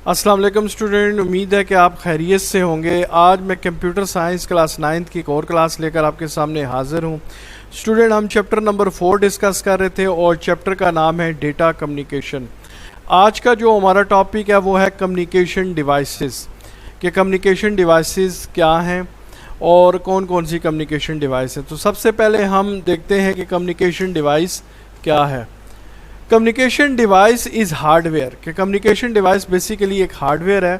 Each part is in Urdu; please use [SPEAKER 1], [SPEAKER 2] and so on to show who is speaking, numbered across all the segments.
[SPEAKER 1] السلام علیکم اسٹوڈنٹ، امید ہے کہ آپ خیریت سے ہوں گے۔ آج میں کمپیوٹر سائنس کلاس 9 کی ایک اور کلاس لے کر آپ کے سامنے حاضر ہوں۔ اسٹوڈنٹ، ہم چیپٹر نمبر 4 ڈسکس کر رہے تھے اور چیپٹر کا نام ہے ڈیٹا کمیونیکیشن۔ آج کا جو ہمارا ٹاپک ہے وہ ہے کمیونیکیشن ڈیوائسز، کہ کمیونیکیشن ڈیوائسز کیا ہیں اور کون کون سی کمیونیکیشن ڈیوائس ہیں۔ تو سب سے پہلے ہم دیکھتے ہیں کہ کمیونیکیشن ڈیوائس کیا ہے۔ Communication device is hardware, کہ کمیونیکیشن ڈیوائس بیسیکلی ایک ہارڈ ویئر ہے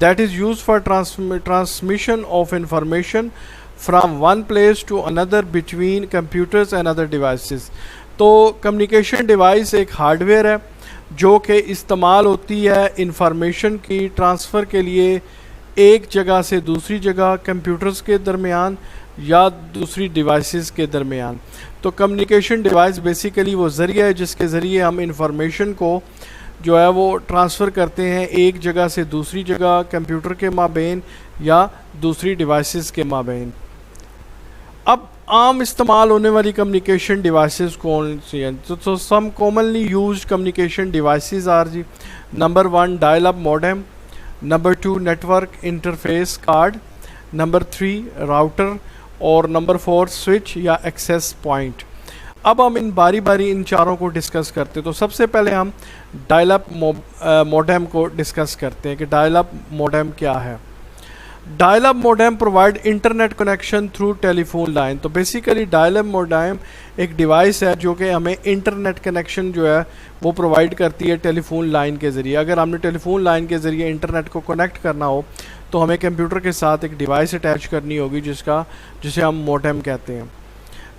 [SPEAKER 1] that is use for transmission of information from one place to another between computers and other devices. تو کمیونیکیشن ڈیوائس ایک ہارڈ ویئر ہے جو کہ استعمال ہوتی ہے انفارمیشن کی ٹرانسفر کے لیے ایک جگہ سے دوسری جگہ، کمپیوٹرز کے درمیان یا دوسری ڈیوائسز کے درمیان۔ تو کمیونیکیشن ڈیوائس بیسیکلی وہ ذریعہ ہے جس کے ذریعے ہم انفارمیشن کو جو ہے وہ ٹرانسفر کرتے ہیں ایک جگہ سے دوسری جگہ، کمپیوٹر کے مابین یا دوسری ڈیوائسز کے مابین۔ اب عام استعمال ہونے والی کمیونیکیشن ڈیوائسز کون سی ہیں؟ تو some commonly used communication devices are number 1 dial up modem, number 2 network interface card, number 3 router اور نمبر 4 سوئچ یا ایکسیس پوائنٹ۔ اب ہم باری باری ان چاروں کو ڈسکس کرتے ہیں۔ تو سب سے پہلے ہم ڈائل اپ موڈم کو ڈسکس کرتے ہیں کہ ڈائل اپ موڈم کیا ہے۔ Dial up modem provide internet connection through telephone line. تو بیسیکلی ڈائل اپ موڈم ایک ڈیوائس ہے جو کہ ہمیں انٹرنیٹ کنیکشن جو ہے وہ پرووائڈ کرتی ہے ٹیلی فون لائن کے ذریعے۔ اگر ہم نے ٹیلی فون لائن کے ذریعے انٹرنیٹ کو کنیکٹ کرنا ہو تو ہمیں کمپیوٹر کے ساتھ ایک ڈیوائس اٹیچ کرنی ہوگی جسے ہم موڈم کہتے ہیں۔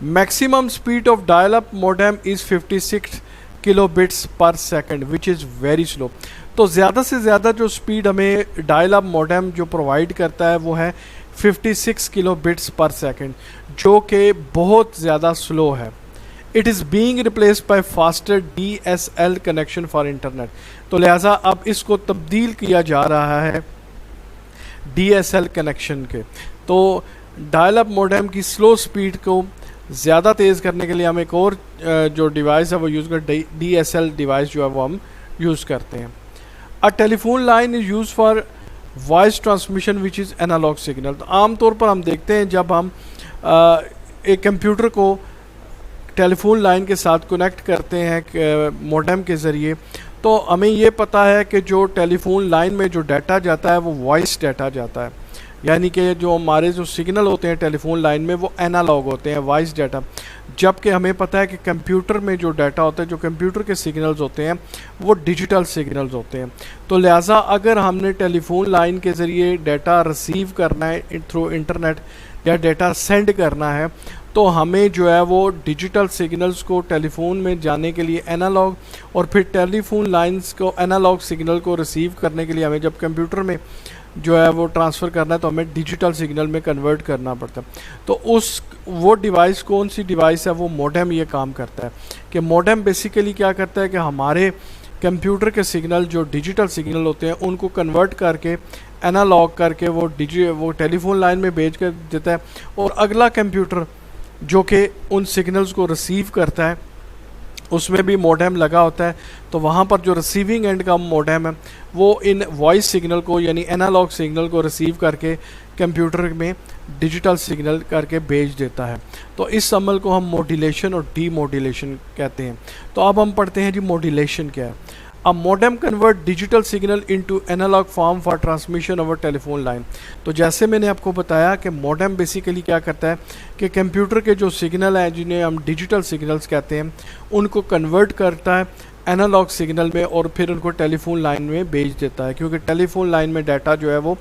[SPEAKER 1] Maximum speed of dial up modem is 56 kilo bits per second which is very slow. تو زیادہ سے زیادہ جو اسپیڈ ہمیں ڈائل اپ موڈم جو پرووائڈ کرتا ہے وہ ہے 56 کلو بٹس پر سیکنڈ، جو کہ بہت زیادہ سلو ہے۔ It is being replaced by faster DSL connection for internet. تو لہٰذا اب اس کو تبدیل کیا جا رہا ہے DSL کنیکشن کے۔ تو ڈائل اپ موڈم کی سلو سپیڈ کو زیادہ تیز کرنے کے لیے ہم ایک اور جو ڈیوائس ہے وہ یوز کرتے ہیں، DSL ڈیوائس جو ہے وہ ہم یوز کرتے ہیں۔ Telephone line is use for voice transmission which is analog signal. تو عام طور پر ہم دیکھتے ہیں جب ہم ایک کمپیوٹر کو ٹیلی فون لائن کے ساتھ کنیکٹ کرتے ہیں موڈم کے ذریعے، تو ہمیں یہ پتہ ہے کہ جو ٹیلی فون لائن میں جو ڈیٹا جاتا ہے وہ وائس ڈیٹا جاتا ہے، یعنی کہ جو ہمارے جو سگنل ہوتے ہیں ٹیلی فون لائن میں وہ انالاگ ہوتے ہیں، وائس ڈیٹا۔ جبکہ ہمیں پتہ ہے کہ کمپیوٹر میں جو ڈیٹا ہوتا ہے، جو کمپیوٹر کے سگنلز ہوتے ہیں وہ ڈیجیٹل سگنلز ہوتے ہیں۔ تو لہٰذا اگر ہم نے ٹیلی فون لائن کے ذریعے ڈیٹا ریسیو کرنا ہے تھرو انٹرنیٹ یا ڈیٹا سینڈ کرنا ہے تو ہمیں جو ہے وہ ڈیجیٹل سگنلز کو ٹیلی فون میں جانے کے لیے انالاگ، اور پھر ٹیلی فون لائنز کو انالاگ سگنل کو ریسیو کرنے کے لیے ہمیں جب کمپیوٹر میں جو ہے وہ ٹرانسفر کرنا ہے تو ہمیں ڈیجیٹل سگنل میں کنورٹ کرنا پڑتا ہے۔ تو وہ ڈیوائس کون سی ڈیوائس ہے؟ وہ موڈم یہ کام کرتا ہے کہ موڈم بیسیکلی کیا کرتا ہے کہ ہمارے کمپیوٹر کے سگنل جو ڈیجیٹل سگنل ہوتے ہیں ان کو کنورٹ کر کے انالاگ کر کے وہ ٹیلی فون لائن میں بھیج کر دیتا ہے، اور اگلا کمپیوٹر جو کہ ان سگنلز کو ریسیو کرتا ہے اس میں بھی موڈم لگا ہوتا ہے۔ تو وہاں پر جو ریسیونگ اینڈ کا موڈم ہے وہ ان وائس سگنل کو یعنی انالاگ سگنل کو ریسیو کر کے کمپیوٹر میں ڈیجیٹل سگنل کر کے بھیج دیتا ہے۔ تو اس عمل کو ہم موڈیلیشن اور ڈی موڈیلیشن کہتے ہیں۔ تو اب ہم پڑھتے ہیں جی موڈیلیشن کیا ہے۔ A modem convert digital signal into analog form for transmission over telephone line۔ تو جیسے میں نے آپ کو بتایا کہ موڈم بیسیکلی کیا کرتا ہے کہ کمپیوٹر کے جو سگنل ہیں جنہیں ہم ڈیجیٹل سگنلز کہتے ہیں ان کو کنورٹ کرتا ہے انالاگ سگنل میں اور پھر ان کو ٹیلی فون لائن میں بھیج دیتا ہے، کیونکہ ٹیلی فون لائن میں ڈیٹا جو ہے وہ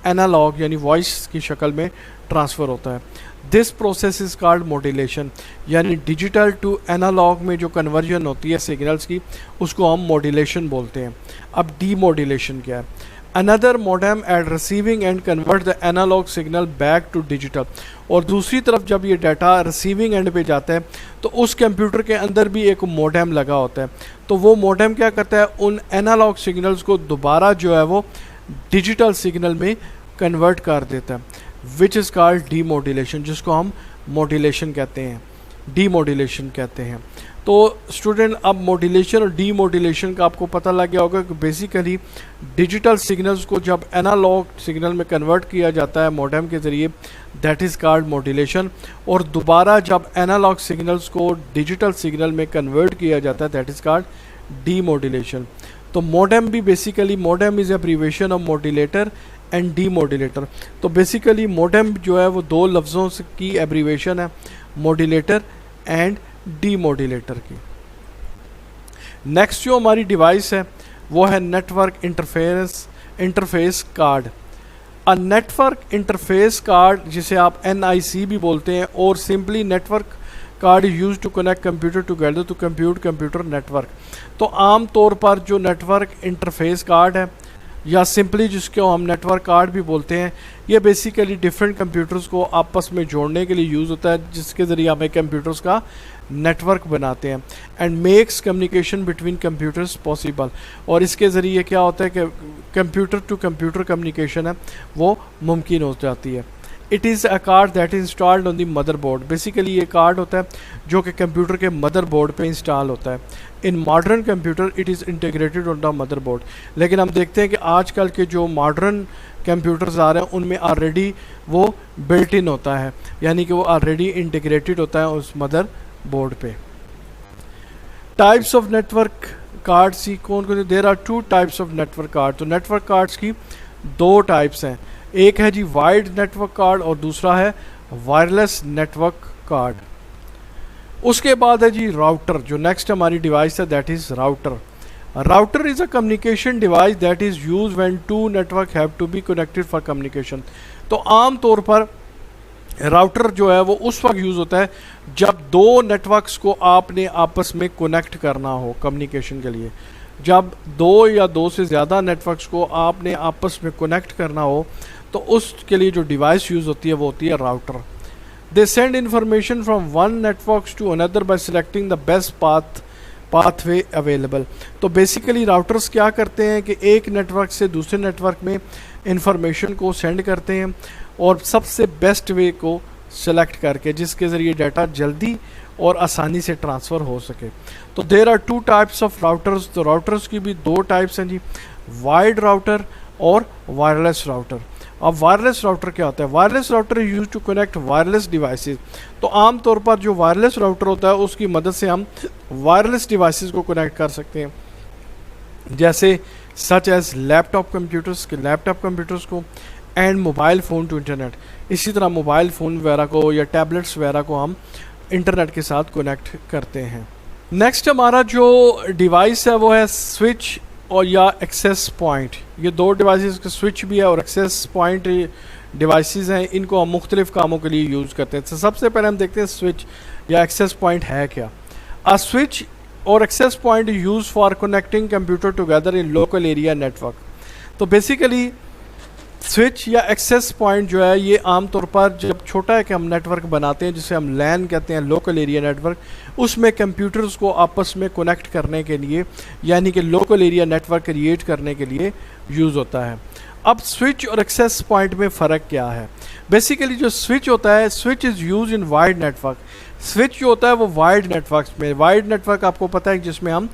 [SPEAKER 1] انالاگ یعنی وائس کی شکل میں ٹرانسفر ہوتا ہے۔ دس پروسیس از کالڈ موڈیلیشن، یعنی ڈیجیٹل ٹو انالاگ میں جو کنورژن ہوتی ہے سگنلز کی اس کو ہم موڈیلیشن بولتے ہیں۔ اب ڈی موڈیلیشن کیا ہے؟ اندر modem at receiving end convert the analog signal back to digital. اور دوسری طرف جب یہ ڈیٹا ریسیونگ اینڈ پہ جاتا ہے تو اس کمپیوٹر کے اندر بھی ایک موڈم لگا ہوتا ہے، تو وہ موڈم کیا کرتا ہے ان انالاگ سگنلز کو دوبارہ جو ہے وہ ڈیجیٹل سگنل میں کنورٹ کر دیتا ہے، وچ از کالڈ ڈی موڈیلیشن، جس کو ہم موڈیلیشن کہتے ہیں، ڈی موڈیلیشن کہتے ہیں۔ تو اسٹوڈنٹ اب ماڈولیشن اور ڈی ماڈولیشن کا آپ کو پتہ لگ گیا ہوگا کہ بیسیکلی ڈیجیٹل سگنلز کو جب انالوگ سگنل میں کنورٹ کیا جاتا ہے موڈم کے ذریعے دیٹ از کالڈ ماڈولیشن، اور دوبارہ جب انالوگ سگنلز کو ڈیجیٹل سگنل میں کنورٹ کیا جاتا ہے that is called demodulation. تو موڈم بھی basically modem is abbreviation of modulator and demodulator. تو بیسیکلی موڈم جو ہے وہ دو لفظوں کی ایبریویشن ہے، ماڈولیٹر اینڈ ڈی ماڈولیٹر کی۔ نیکسٹ جو ہماری ڈیوائس ہے وہ ہے network interface card. Network interface card جسے آپ NIC بھی بولتے ہیں، اور simply net work card use to connect computer together to compute computer network. تو عام طور پر جو نیٹ ورک انٹرفیس کارڈ ہے یا سمپلی جس کو ہم نیٹ ورک کارڈ بھی بولتے ہیں، یہ بیسیکلی ڈفرینٹ کمپیوٹرز کو آپس میں جوڑنے کے لیے یوز ہوتا ہے، جس کے ذریعے ہمیں کمپیوٹرز کا نیٹ ورک بناتے ہیں and Max communication between computers possible. اور اس کے ذریعے کیا ہوتا ہے کہ کمپیوٹر ٹو کمپیوٹر کمیونیکیشن ہے وہ ممکن ہو جاتی ہے۔ It is a card that is installed on the mother board. Basically یہ کارڈ ہوتا ہے جو کہ کمپیوٹر کے مدر بورڈ پہ انسٹال ہوتا ہے۔ In modern computer it is integrated on the mother board, لیکن ہم دیکھتے ہیں کہ آج کل کے جو ماڈرن کمپیوٹرز آ رہے ہیں ان میں آلریڈی وہ بلٹ ان ہوتا ہے، یعنی کہ وہ آلریڈی انٹیگریٹڈ ہوتا ہے اس مدر بورڈ پہ۔ Types of network cards ہی کون کون سے؟ There are 2 types of network card. تو نیٹ ورک کارڈس کی 2 ٹائپس ہیں، ایک ہے جی وائڈ نیٹ ورک کارڈ اور دوسرا ہے وائرلیس نیٹ ورک کارڈ۔ اس کے بعد ہے جی راؤٹر، جو نیکسٹ ہماری ڈیوائس ہے that is router. Router is a communication device that is use when 2 network have to be connected for communication. تو عام طور پر راؤٹر جو ہے وہ اس وقت یوز ہوتا ہے جب 2 نیٹورکس کو آپ نے آپس میں کنیکٹ کرنا ہو کمیونیکیشن کے لیے۔ جب 2 یا 2 سے زیادہ نیٹورکس کو آپ نے آپس میں کنیکٹ کرنا ہو تو اس کے لیے جو ڈیوائس یوز ہوتی ہے وہ ہوتی ہے router. They send information from one networks to another by selecting the best path way available. تو بیسیکلی راؤٹرس کیا کرتے ہیں کہ ایک نیٹورک سے دوسرے نیٹورک میں انفارمیشن کو سینڈ کرتے ہیں اور سب سے بیسٹ وے کو سلیکٹ کر کے، جس کے ذریعے ڈیٹا جلدی اور آسانی سے ٹرانسفر ہو سکے۔ تو there are 2 types of routers. تو راؤٹرز کی بھی 2 ٹائپس ہیں جی، وائڈ راؤٹر اور وائرلیس راؤٹر۔ اب وائرلیس راؤٹر کیا ہوتا ہے؟ Wireless router use to connect wireless devices. تو عام طور پر جو وائرلیس راؤٹر ہوتا ہے اس کی مدد سے ہم وائرلیس ڈیوائسز کو کنیکٹ کر سکتے ہیں، جیسے such as laptop computers کو and mobile phone to internet. اسی طرح موبائل فون وغیرہ کو یا ٹیبلٹس وغیرہ کو ہم انٹرنیٹ کے ساتھ کنیکٹ کرتے ہیں۔ نیکسٹ ہمارا جو ڈیوائس ہے وہ ہے سوئچ اور یا ایکسیس پوائنٹ۔ یہ 2 ڈیوائسز کا سوئچ بھی ہے اور ایکسیس پوائنٹ ڈیوائسز ہیں، ان کو ہم مختلف کاموں کے لیے یوز کرتے ہیں۔ تو سب سے پہلے ہم دیکھتے ہیں سوئچ یا ایکسیس پوائنٹ ہے کیا۔ سوئچ اور access point use for connecting computer together in local area network. تو بیسیکلی سوئچ یا ایکسیس پوائنٹ جو ہے یہ عام طور پر جب چھوٹا ہے کہ ہم نیٹ ورک بناتے ہیں جسے ہم لین کہتے ہیں، لوکل ایریا نیٹ ورک، اس میں کمپیوٹرز کو آپس میں کنیکٹ کرنے کے لیے، یعنی کہ local area network create کرنے کے لیے یوز ہوتا ہے۔ اب سوئچ اور ایکسیس پوائنٹ میں فرق کیا ہے؟ بیسیکلی جو سوئچ ہوتا ہے، switch is use in wide network. Switch جو ہوتا ہے وہ وائڈ نیٹ ورکس میں، وائڈ نیٹ ورک آپ کو پتہ ہے جس میں ہم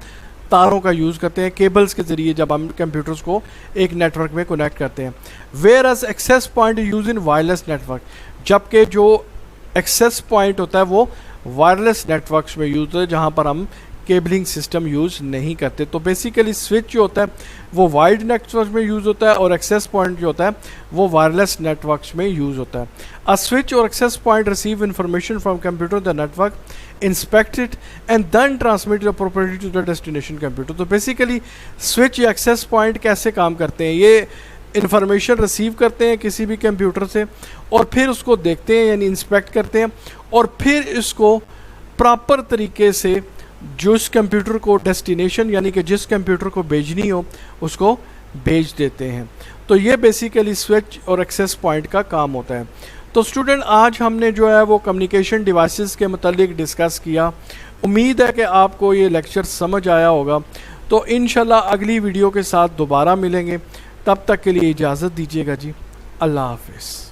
[SPEAKER 1] تاروں کا یوز کرتے ہیں، کیبلز کے ذریعے جب ہم کمپیوٹرز کو ایک نیٹ ورک میں کنیکٹ کرتے ہیں۔ Whereas access point use in wireless network, جبکہ جو ایکسیس پوائنٹ ہوتا ہے وہ وائرلیس نیٹ ورکس میں یوز ہوتا ہے جہاں پر ہم کیبلنگ سسٹم یوز نہیں کرتے۔ تو بیسیکلی سوئچ جو ہوتا ہے وہ وائڈ نیٹ ورک میں یوز ہوتا ہے اور ایکسیس پوائنٹ جو ہوتا ہے وہ وائرلیس نیٹ ورکس میں یوز ہوتا ہے۔ A switch or access point receive information from computer the network, inspect it and then transmit it appropriately to the destination computer۔ تو بیسیکلی سوئچ یا ایکسیس پوائنٹ کیسے کام کرتے ہیں؟ یہ انفارمیشن ریسیو کرتے ہیں کسی بھی کمپیوٹر سے اور پھر اس کو دیکھتے ہیں، یعنی انسپیکٹ کرتے ہیں، اور پھر اس کو پراپر طریقے سے جس کمپیوٹر کو ڈیسٹینیشن یعنی کہ جس کمپیوٹر کو بھیجنی ہو اس کو بھیج دیتے ہیں۔ تو یہ بیسیکلی سوئچ اور ایکسیس پوائنٹ کا کام ہوتا ہے۔ تو اسٹوڈنٹ آج ہم نے جو ہے وہ کمیونیکیشن ڈیوائسز کے متعلق ڈسکس کیا۔ امید ہے کہ آپ کو یہ لیکچر سمجھ آیا ہوگا۔ تو انشاءاللہ اگلی ویڈیو کے ساتھ دوبارہ ملیں گے، تب تک کے لیے اجازت دیجیے گا جی، اللہ حافظ۔